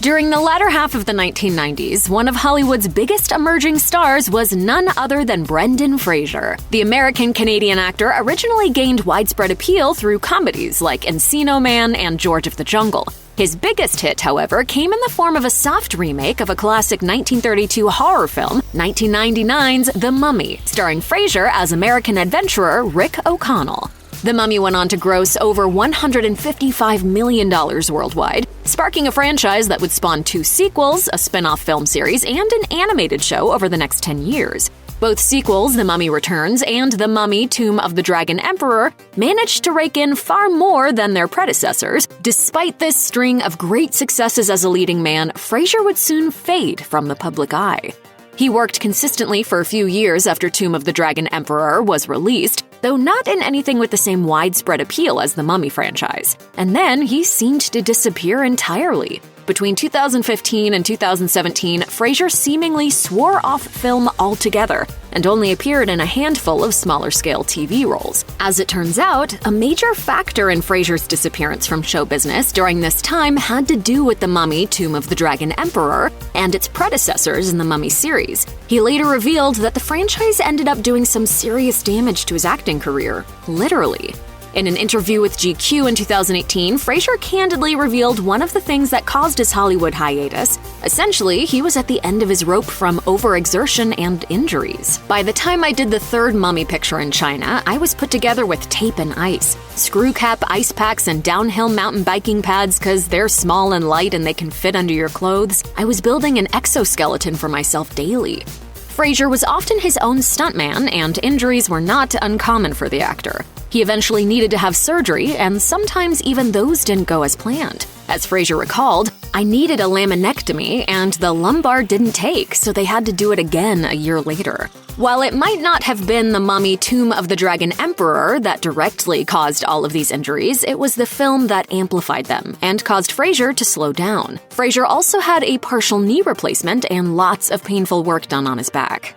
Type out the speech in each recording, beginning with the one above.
During the latter half of the 1990s, one of Hollywood's biggest emerging stars was none other than Brendan Fraser. The American-Canadian actor originally gained widespread appeal through comedies like Encino Man and George of the Jungle. His biggest hit, however, came in the form of a soft remake of a classic 1932 horror film, 1999's The Mummy, starring Fraser as American adventurer Rick O'Connell. The Mummy went on to gross over $155 million worldwide, sparking a franchise that would spawn 2 sequels, a spin-off film series, and an animated show over the next 10 years. Both sequels, The Mummy Returns and The Mummy: Tomb of the Dragon Emperor, managed to rake in far more than their predecessors. Despite this string of great successes as a leading man, Fraser would soon fade from the public eye. He worked consistently for a few years after Tomb of the Dragon Emperor was released, though not in anything with the same widespread appeal as the Mummy franchise. And then he seemed to disappear entirely. Between 2015 and 2017, Fraser seemingly swore off film altogether and only appeared in a handful of smaller-scale TV roles. As it turns out, a major factor in Fraser's disappearance from show business during this time had to do with The Mummy: Tomb of the Dragon Emperor and its predecessors in the Mummy series. He later revealed that the franchise ended up doing some serious damage to his acting career, literally. In an interview with GQ in 2018, Fraser candidly revealed one of the things that caused his Hollywood hiatus. Essentially, he was at the end of his rope from overexertion and injuries. By the time I did the 3rd Mummy picture in China, I was put together with tape and ice, screw cap ice packs, and downhill mountain biking pads because they're small and light and they can fit under your clothes. I was building an exoskeleton for myself daily. Fraser was often his own stuntman, and injuries were not uncommon for the actor. He eventually needed to have surgery, and sometimes even those didn't go as planned. As Fraser recalled, "I needed a laminectomy, and the lumbar didn't take, so they had to do it again a year later." While it might not have been The Mummy: Tomb of the Dragon Emperor that directly caused all of these injuries, it was the film that amplified them and caused Fraser to slow down. Fraser also had a partial knee replacement and lots of painful work done on his back.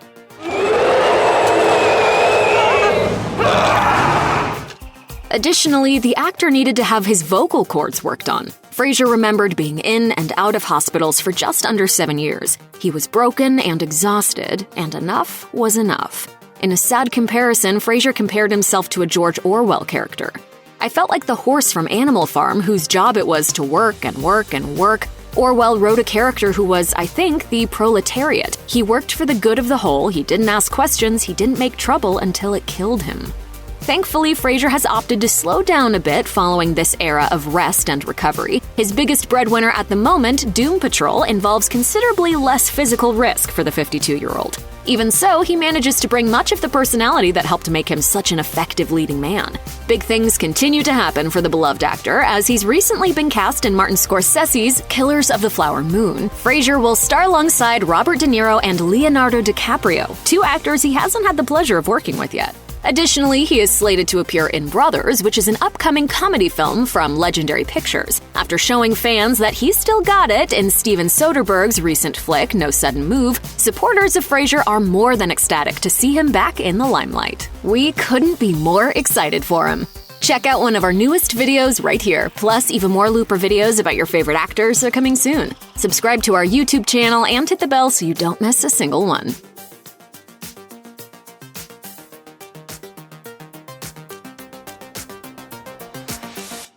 Additionally, the actor needed to have his vocal cords worked on. Fraser remembered being in and out of hospitals for just under 7 years. He was broken and exhausted, and enough was enough. In a sad comparison, Fraser compared himself to a George Orwell character. "I felt like the horse from Animal Farm whose job it was to work and work and work. Orwell wrote a character who was, I think, the proletariat. He worked for the good of the whole, he didn't ask questions, he didn't make trouble until it killed him." Thankfully, Fraser has opted to slow down a bit following this era of rest and recovery. His biggest breadwinner at the moment, Doom Patrol, involves considerably less physical risk for the 52-year-old. Even so, he manages to bring much of the personality that helped make him such an effective leading man. Big things continue to happen for the beloved actor, as he's recently been cast in Martin Scorsese's Killers of the Flower Moon. Fraser will star alongside Robert De Niro and Leonardo DiCaprio, 2 actors he hasn't had the pleasure of working with yet. Additionally, he is slated to appear in Brothers, which is an upcoming comedy film from Legendary Pictures. After showing fans that he's still got it in Steven Soderbergh's recent flick, No Sudden Move, supporters of Fraser are more than ecstatic to see him back in the limelight. We couldn't be more excited for him. Check out one of our newest videos right here. Plus, even more Looper videos about your favorite actors are coming soon. Subscribe to our YouTube channel and hit the bell so you don't miss a single one.